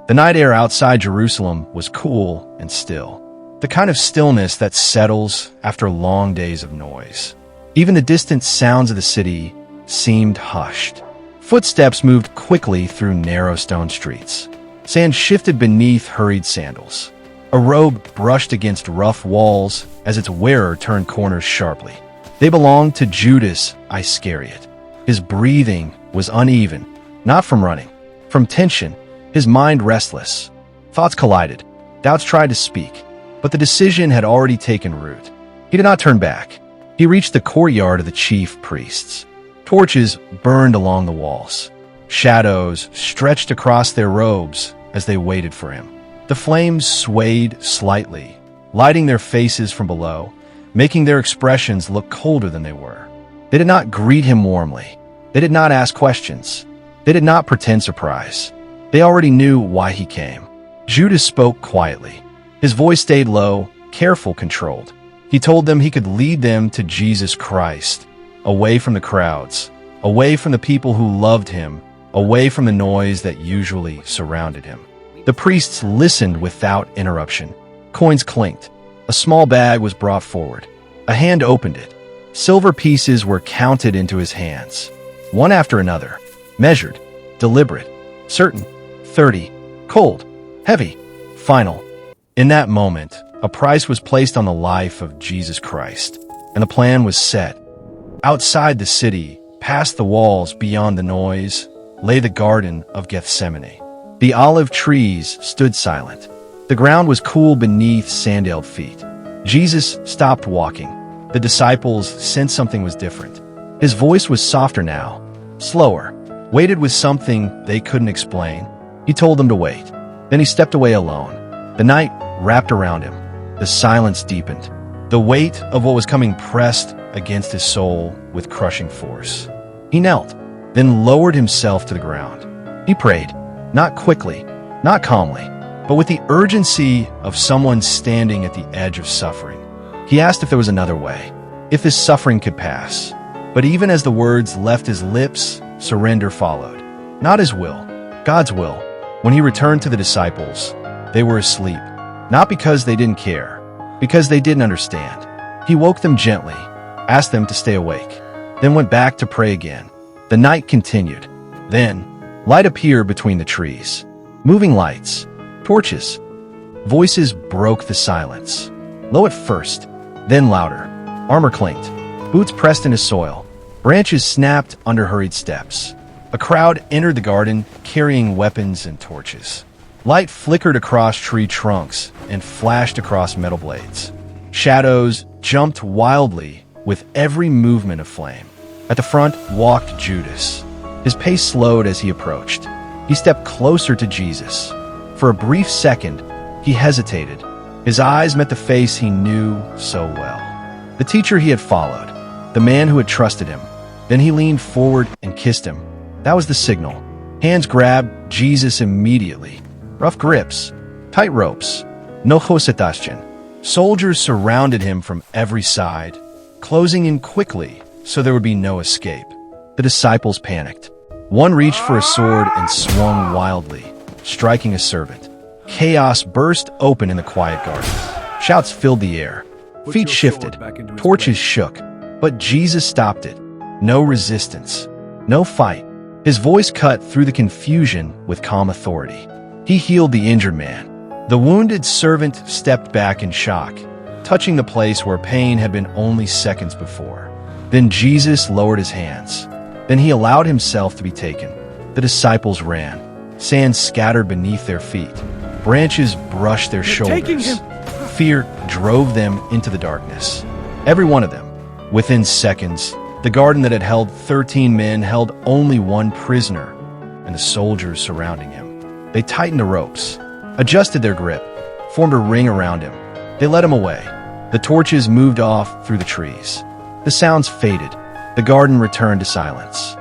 The night air outside Jerusalem was cool and still, the kind of stillness that settles after long days of noise. Even the distant sounds of the city seemed hushed. Footsteps moved quickly through narrow stone streets. Sand shifted beneath hurried sandals. A robe brushed against rough walls as its wearer turned corners sharply. They belonged to Judas Iscariot. His breathing was uneven, not from running, from tension, his mind restless. Thoughts collided. Doubts tried to speak, but the decision had already taken root. He did not turn back. He reached the courtyard of the chief priests. Torches burned along the walls. Shadows stretched across their robes as they waited for him. The flames swayed slightly, lighting their faces from below, making their expressions look colder than they were. They did not greet him warmly. They did not ask questions. They did not pretend surprise. They already knew why he came. Judas spoke quietly. His voice stayed low, careful, controlled. He told them he could lead them to Jesus Christ, away from the crowds, away from the people who loved him, away from the noise that usually surrounded him. The priests listened without interruption. Coins clinked. A small bag was brought forward. A hand opened it. Silver pieces were counted into his hands, one after another, measured, deliberate, certain, 30, cold, heavy, final. In that moment, a price was placed on the life of Jesus Christ, and the plan was set. Outside the city, past the walls, beyond the noise, lay the Garden of Gethsemane. The olive trees stood silent. The ground was cool beneath sandaled feet. Jesus stopped walking. The disciples sensed something was different. His voice was softer now, slower, weighted with something they couldn't explain. He told them to wait. Then he stepped away alone. The night wrapped around him. The silence deepened. The weight of what was coming pressed against his soul with crushing force. He knelt, then lowered himself to the ground. He prayed, not quickly, not calmly, but with the urgency of someone standing at the edge of suffering. He asked if there was another way, if this suffering could pass. But even as the words left his lips, surrender followed. Not his will, God's will. When he returned to the disciples, they were asleep, not because they didn't care, because they didn't understand. He woke them gently, asked them to stay awake, then went back to pray again. The night continued. Then, light appeared between the trees. Moving lights, torches. Voices broke the silence. Low at first, then louder. Armor clinked. Boots pressed into soil. Branches snapped under hurried steps. A crowd entered the garden, carrying weapons and torches. Light flickered across tree trunks and flashed across metal blades. Shadows jumped wildly with every movement of flame. At the front walked Judas. His pace slowed as he approached. He stepped closer to Jesus. For a brief second, he hesitated. His eyes met the face he knew so well. The teacher he had followed, the man who had trusted him. Then he leaned forward and kissed him. That was the signal. Hands grabbed Jesus immediately. Rough grips, tight ropes, no hosetaschen. Soldiers surrounded him from every side, closing in quickly so there would be no escape. The disciples panicked. One reached for a sword and swung wildly, striking a servant. Chaos burst open in the quiet garden. Shouts filled the air. Feet shifted. Torches shook. But Jesus stopped it. No resistance. No fight. His voice cut through the confusion with calm authority. He healed the injured man. The wounded servant stepped back in shock, touching the place where pain had been only seconds before. Then Jesus lowered his hands. Then he allowed himself to be taken. The disciples ran. Sand scattered beneath their feet. Branches brushed their shoulders. Fear drove them into the darkness. Every one of them. Within seconds, the garden that had held 13 men held only one prisoner, and the soldiers surrounding him. They tightened the ropes, adjusted their grip, formed a ring around him. They led him away. The torches moved off through the trees. The sounds faded. The garden returned to silence.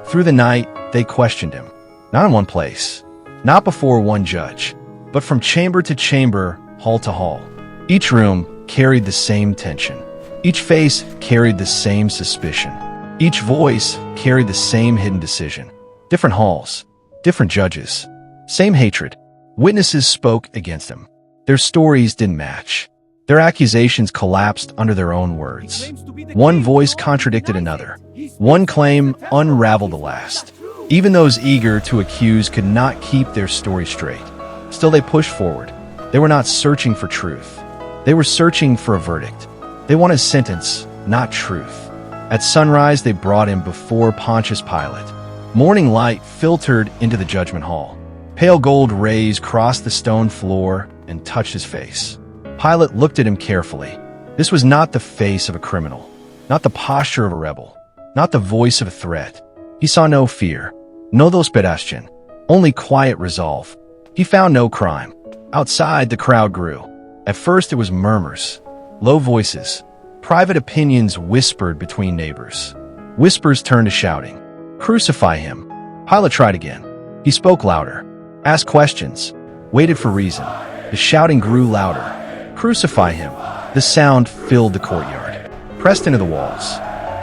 Through the night, they questioned him. Not in one place, not before one judge, but from chamber to chamber, hall to hall. Each room carried the same tension. Each face carried the same suspicion. Each voice carried the same hidden decision. Different halls, different judges. Same hatred, Witnesses spoke against him. Their stories didn't match. Their accusations collapsed under their own words. One voice contradicted another. One claim unraveled the last. Even those eager to accuse could not keep their story straight. Still, they pushed forward. They were not searching for truth. They were searching for a verdict. They wanted sentence, not truth. At sunrise, they brought him before Pontius Pilate. Morning light filtered into the judgment hall. Pale gold rays crossed the stone floor and touched his face. Pilate looked at him carefully. This was not the face of a criminal, not the posture of a rebel, not the voice of a threat. He saw no fear, no desperation, only quiet resolve. He found no crime. Outside, the crowd grew. At first, it was murmurs, low voices. Private opinions whispered between neighbors. Whispers turned to shouting. Crucify him. Pilate tried again. He spoke louder, asked questions, waited for reason. The shouting grew louder. Crucify him. The sound filled the courtyard, pressed into the walls,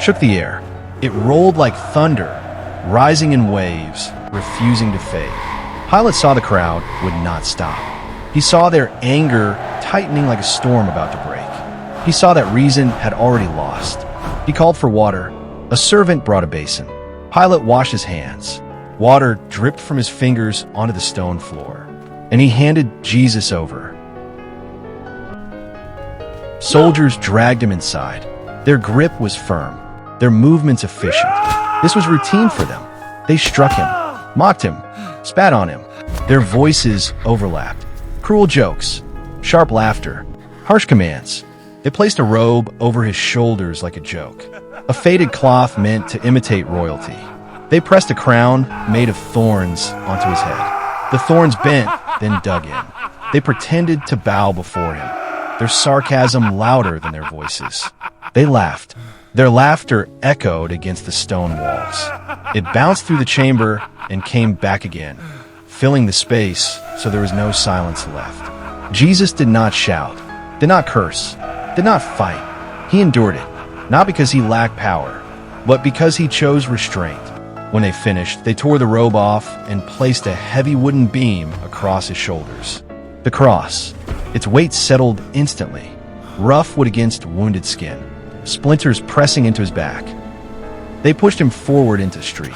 shook the air. It rolled like thunder, rising in waves, refusing to fade. Pilate saw the crowd would not stop. He saw their anger tightening like a storm about to break. He saw that reason had already lost. He called for water. A servant brought a basin. Pilate washed his hands. Water dripped from his fingers onto the stone floor, and he handed Jesus over. Soldiers dragged him inside. Their grip was firm, their movements efficient. This was routine for them. They struck him, mocked him, spat on him. Their voices overlapped. Cruel jokes, sharp laughter, harsh commands. They placed a robe over his shoulders like a joke, a faded cloth meant to imitate royalty. They pressed a crown made of thorns onto his head. The thorns bent, then dug in. They pretended to bow before him, their sarcasm louder than their voices. They laughed. Their laughter echoed against the stone walls. It bounced through the chamber and came back again, filling the space so there was no silence left. Jesus did not shout, did not curse, did not fight. He endured it, not because he lacked power, but because he chose restraint. When they finished, they tore the robe off and placed a heavy wooden beam across his shoulders. The cross. Its weight settled instantly, rough wood against wounded skin, splinters pressing into his back. They pushed him forward into the street.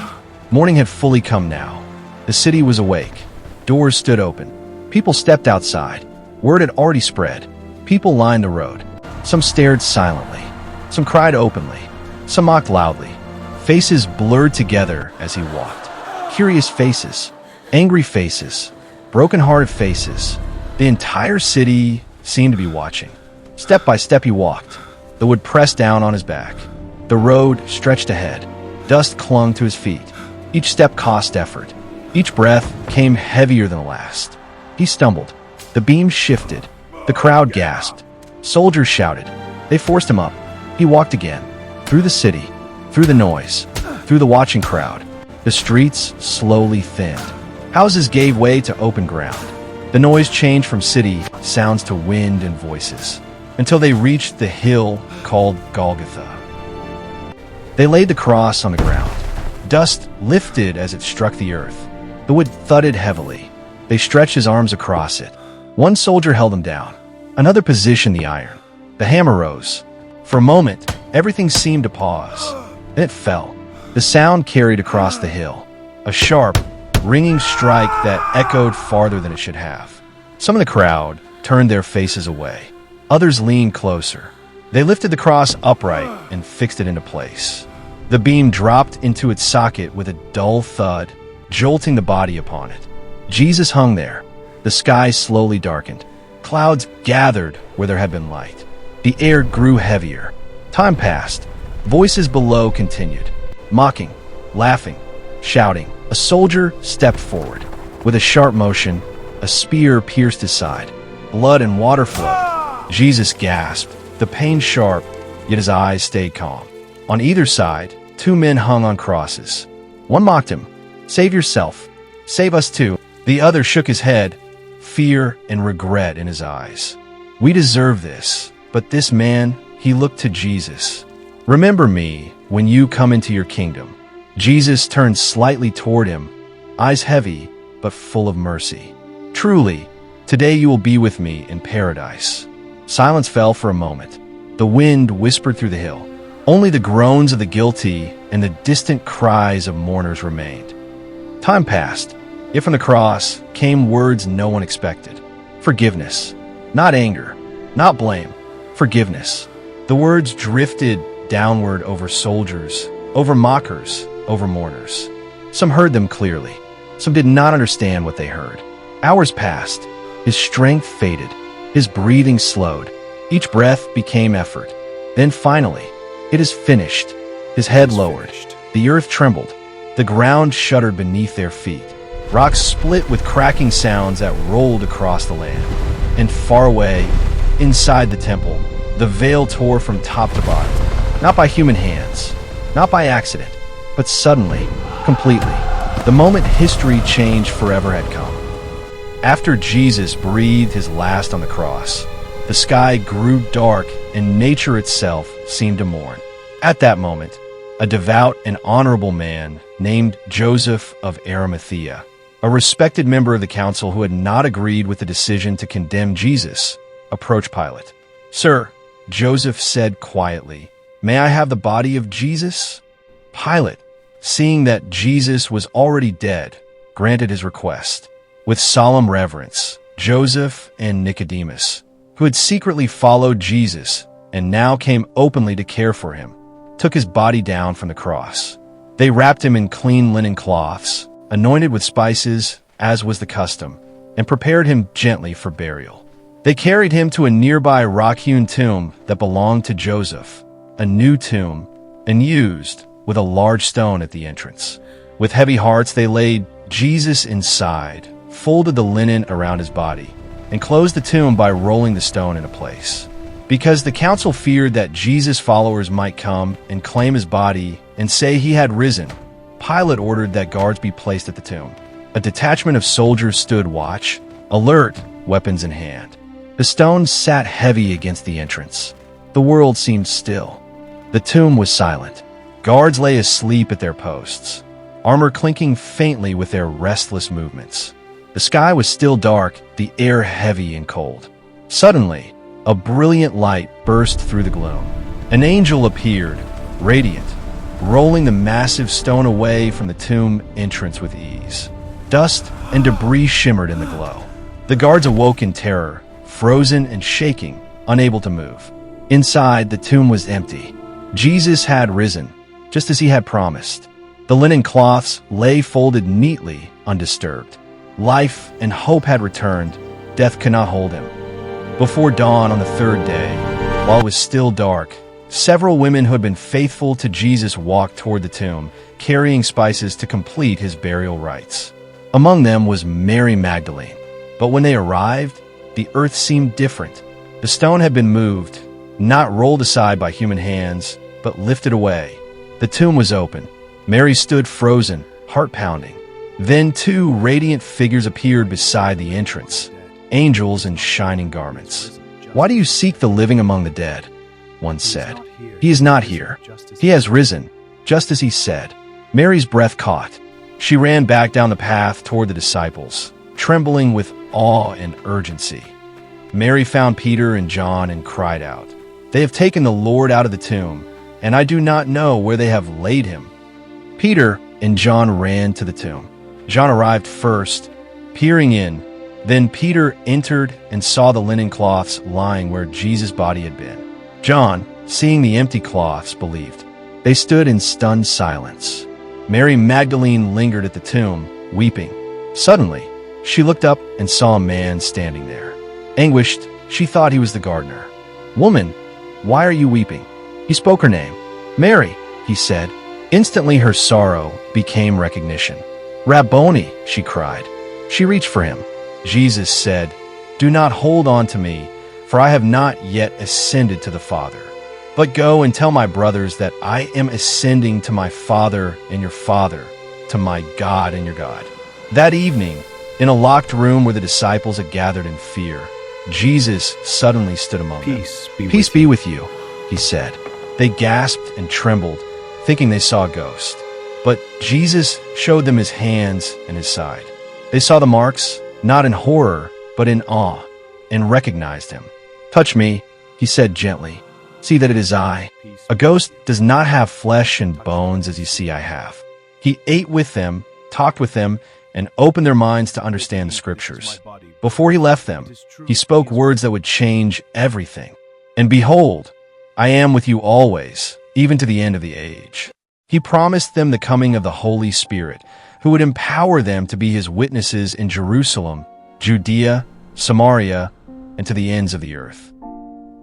Morning had fully come now. The city was awake. Doors stood open. People stepped outside. Word had already spread. People lined the road. Some stared silently. Some cried openly. Some mocked loudly. Faces blurred together as he walked. Curious faces, angry faces, broken-hearted faces. The entire city seemed to be watching. Step by step he walked. The wood pressed down on his back. The road stretched ahead. Dust clung to his feet. Each step cost effort. Each breath came heavier than the last. He stumbled. The beam shifted. The crowd gasped. Soldiers shouted. They forced him up. He walked again. Through the city. Through the noise. Through the watching crowd. The streets slowly thinned. Houses gave way to open ground. The noise changed from city sounds to wind and voices, until they reached the hill called Golgotha. They laid the cross on the ground. Dust lifted as it struck the earth. The wood thudded heavily. They stretched his arms across it. One soldier held him down. Another positioned the iron. The hammer rose. For a moment, everything seemed to pause. Then it fell. The sound carried across the hill. A sharp, ringing strike that echoed farther than it should have. Some of the crowd turned their faces away. Others leaned closer. They lifted the cross upright and fixed it into place. The beam dropped into its socket with a dull thud, jolting the body upon it. Jesus hung there. The sky slowly darkened. Clouds gathered where there had been light. The air grew heavier. Time passed. Voices below continued, mocking, laughing, shouting. A soldier stepped forward. With a sharp motion, a spear pierced his side. Blood and water flowed. Jesus gasped, the pain sharp, yet his eyes stayed calm. On either side, two men hung on crosses. One mocked him, "Save yourself. Save us too." The other shook his head, fear and regret in his eyes. "We deserve this, but this man," he looked to Jesus. "Remember me when you come into your kingdom." Jesus turned slightly toward him, eyes heavy but full of mercy. Truly, today you will be with me in paradise." Silence fell for a moment. The wind whispered through the hill. Only the groans of the guilty and the distant cries of mourners remained. Time passed, yet from the cross came words no one expected. Forgiveness. Not anger, not blame. Forgiveness. The words drifted downward over soldiers, over mockers, over mourners. Some heard them clearly. Some did not understand what they heard. Hours passed. His strength faded. His breathing slowed. Each breath became effort. Then finally, "It is finished." His head lowered. The earth trembled. The ground shuddered beneath their feet. Rocks split with cracking sounds that rolled across the land. And far away, inside the temple, the veil tore from top to bottom. Not by human hands, not by accident, but suddenly, completely. The moment history changed forever had come. After Jesus breathed his last on the cross, the sky grew dark and nature itself seemed to mourn. At that moment, a devout and honorable man named Joseph of Arimathea, a respected member of the council who had not agreed with the decision to condemn Jesus, approached Pilate. "Sir," Joseph said quietly, "may I have the body of Jesus?" Pilate, seeing that Jesus was already dead, granted his request. With solemn reverence, Joseph and Nicodemus, who had secretly followed Jesus and now came openly to care for him, took his body down from the cross. They wrapped him in clean linen cloths, anointed with spices, as was the custom, and prepared him gently for burial. They carried him to a nearby rock-hewn tomb that belonged to Joseph, a new tomb, and used with a large stone at the entrance. With heavy hearts, they laid Jesus inside, folded the linen around his body, and closed the tomb by rolling the stone into place. Because the council feared that Jesus' followers might come and claim his body and say he had risen, Pilate ordered that guards be placed at the tomb. A detachment of soldiers stood watch, alert, weapons in hand. The stone sat heavy against the entrance. The world seemed still. The tomb was silent. Guards lay asleep at their posts, armor clinking faintly with their restless movements. The sky was still dark, the air heavy and cold. Suddenly, a brilliant light burst through the gloom. An angel appeared, radiant, rolling the massive stone away from the tomb entrance with ease. Dust and debris shimmered in the glow. The guards awoke in terror, frozen and shaking, unable to move. Inside, the tomb was empty. Jesus had risen, just as he had promised. The linen cloths lay folded neatly, undisturbed. Life and hope had returned. Death could not hold him. Before dawn on the third day, while it was still dark, several women who had been faithful to Jesus walked toward the tomb, carrying spices to complete his burial rites. Among them was Mary Magdalene. But when they arrived, the earth seemed different. The stone had been moved, not rolled aside by human hands, but lifted away. The tomb was open. Mary stood frozen, heart pounding. Then two radiant figures appeared beside the entrance, angels in shining garments. "Why do you seek the living among the dead?" one said. "He is not here. He has risen, just as he said." Mary's breath caught. She ran back down the path toward the disciples, trembling with awe and urgency. Mary found Peter and John and cried out, "They have taken the Lord out of the tomb, and I do not know where they have laid him." Peter and John ran to the tomb. John arrived first, peering in. Then Peter entered and saw the linen cloths lying where Jesus' body had been. John, seeing the empty cloths, believed. They stood in stunned silence. Mary Magdalene lingered at the tomb, weeping. Suddenly, she looked up and saw a man standing there. Anguished, she thought he was the gardener. "Woman, why are you weeping?" He spoke her name. "Mary," he said. Instantly her sorrow became recognition. "Rabboni," she cried. She reached for him. Jesus said, "Do not hold on to me, for I have not yet ascended to the Father. But go and tell my brothers that I am ascending to my Father and your Father, to my God and your God." That evening, in a locked room where the disciples had gathered in fear, Jesus suddenly stood among them. "Peace be with you," he said. They gasped and trembled, thinking they saw a ghost. But Jesus showed them his hands and his side. They saw the marks, not in horror, but in awe, and recognized him. "Touch me," he said gently. "See that it is I." A ghost does not have flesh and bones as you see I have. He ate with them, talked with them, and opened their minds to understand the scriptures. Before he left them, he spoke words that would change everything. "And behold, I am with you always, even to the end of the age." He promised them the coming of the Holy Spirit, who would empower them to be his witnesses in Jerusalem, Judea, Samaria, and to the ends of the earth.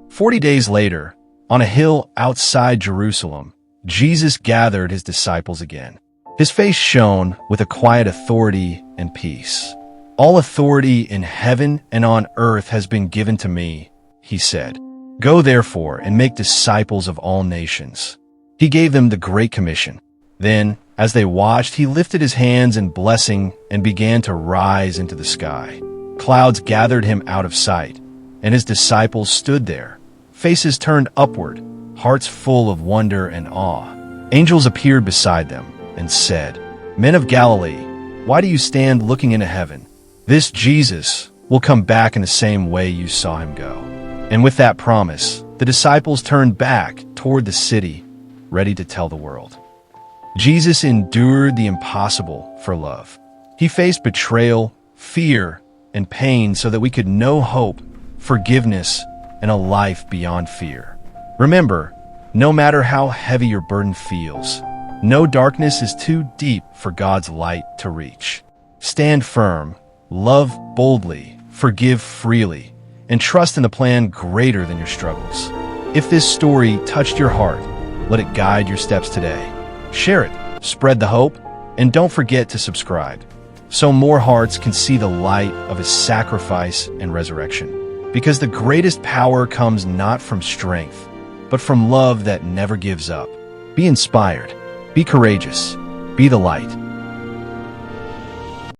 40 days later, on a hill outside Jerusalem, Jesus gathered his disciples again. His face shone with a quiet authority and peace. "All authority in heaven and on earth has been given to me," he said. "Go therefore and make disciples of all nations." He gave them the Great Commission. Then, as they watched, he lifted his hands in blessing and began to rise into the sky. Clouds gathered him out of sight, and his disciples stood there, faces turned upward, hearts full of wonder and awe. Angels appeared beside them and said, "Men of Galilee, why do you stand looking into heaven? This Jesus will come back in the same way you saw him go." And with that promise, the disciples turned back toward the city, ready to tell the world. Jesus endured the impossible for love. He faced betrayal, fear, and pain so that we could know hope, forgiveness, and a life beyond fear. Remember, no matter how heavy your burden feels, no darkness is too deep for God's light to reach. Stand firm, love boldly, forgive freely, and trust in the plan greater than your struggles. If this story touched your heart, let it guide your steps today. Share it, spread the hope, and don't forget to subscribe, so more hearts can see the light of his sacrifice and resurrection. Because the greatest power comes not from strength, but from love that never gives up. Be inspired, be courageous, be the light.